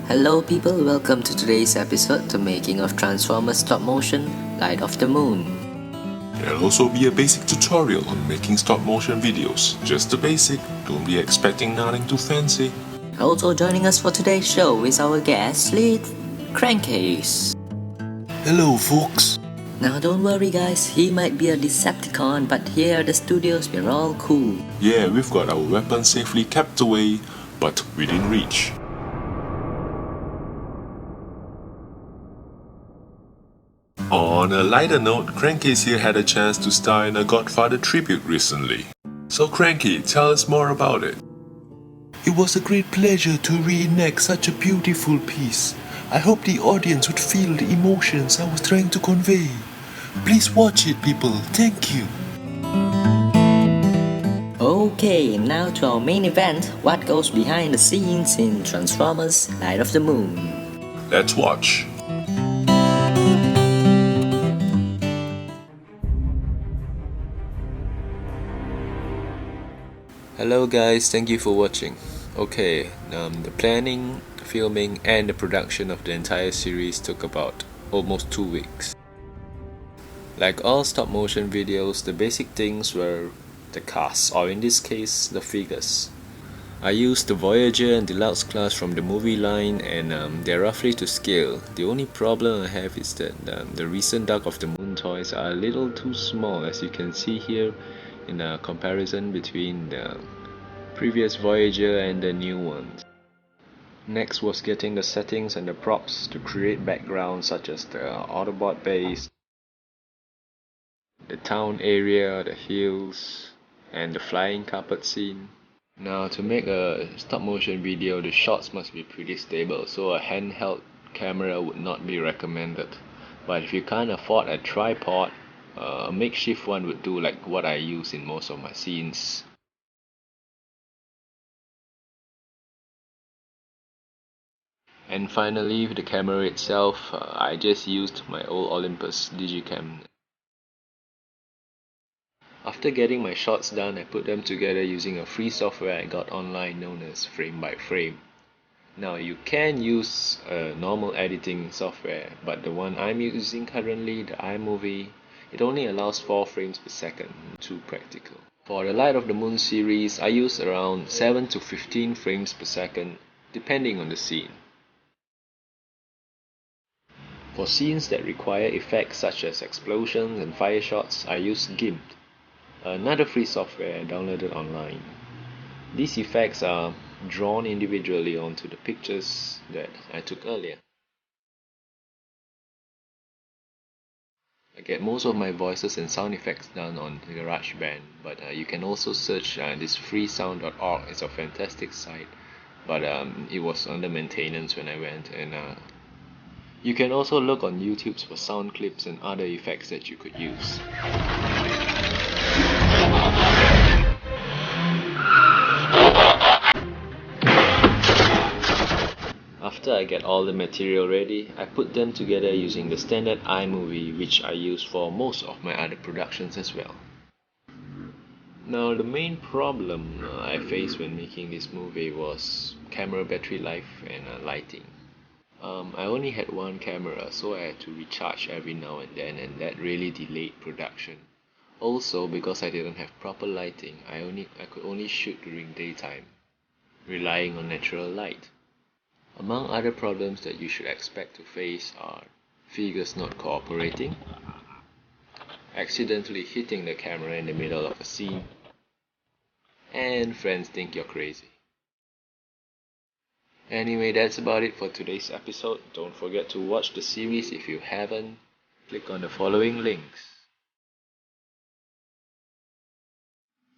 Hello people, welcome to today's episode, The Making of Transformers Stop Motion Light of the Moon. There'll also be a basic tutorial on making stop motion videos. Just the basic, don't be expecting nothing too fancy. Also joining us for today's show is our guest lead, Crankcase. Hello folks. Now don't worry guys, he might be a Decepticon, but here at the studios we're all cool. Yeah, we've got our weapons safely kept away, but within reach. On a lighter note, Crankcase here had a chance to star in a Godfather tribute recently. So Cranky, tell us more about it. It was a great pleasure to reenact such a beautiful piece. I hope the audience would feel the emotions I was trying to convey. Please watch it, people. Thank you. Okay, now to our main event, what goes behind the scenes in Transformers Light of the Moon. Let's watch. Hello guys, thank you for watching. Okay, the planning, filming and the production of the entire series took about almost 2 weeks. Like all stop motion videos, the basic things were the cast, or in this case, the figures. I used the Voyager and Deluxe class from the movie line and they're roughly to scale. The only problem I have is that the recent Dark of the Moon toys are a little too small, as you can see here in a comparison between the previous Voyager and the new ones. Next was getting the settings and the props to create backgrounds such as the Autobot base, the town area, the hills, and the flying carpet scene. Now to make a stop motion video, the shots must be pretty stable, so a handheld camera would not be recommended. But if you can't afford a tripod, a makeshift one would do, like what I use in most of my scenes. And finally, with the camera itself, I just used my old Olympus Digicam. After getting my shots done, I put them together using a free software I got online known as Frame by Frame. Now you can use a normal editing software, but the one I'm using currently, the iMovie, it only allows 4 frames per second, too practical. For the Light of the Moon series, I use around 7 to 15 frames per second, depending on the scene. For scenes that require effects such as explosions and fire shots, I use GIMP, another free software I downloaded online. These effects are drawn individually onto the pictures that I took earlier. I get most of my voices and sound effects done on GarageBand, but you can also search this freesound.org. It's a fantastic site, but it was under maintenance when I went, and you can also look on YouTube for sound clips and other effects that you could use. After I get all the material ready, I put them together using the standard iMovie, which I use for most of my other productions as well. Now the main problem I faced when making this movie was camera battery life and lighting. I only had one camera, so I had to recharge every now and then, and that really delayed production. Also, because I didn't have proper lighting, I could only shoot during daytime, relying on natural light. Among other problems that you should expect to face are figures not cooperating, accidentally hitting the camera in the middle of a scene, and friends think you're crazy. Anyway, that's about it for today's episode. Don't forget to watch the series if you haven't. Click on the following links.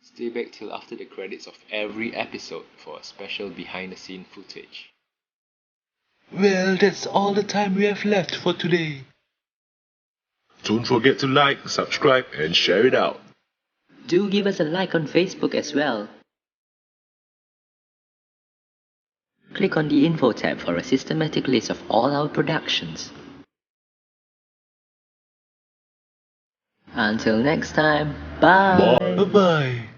Stay back till after the credits of every episode for a special behind the scene footage. Well, that's all the time we have left for today. Don't forget to like, subscribe and share it out. Do give us a like on Facebook as well. Click on the info tab for a systematic list of all our productions. Until next time, bye! Bye-bye.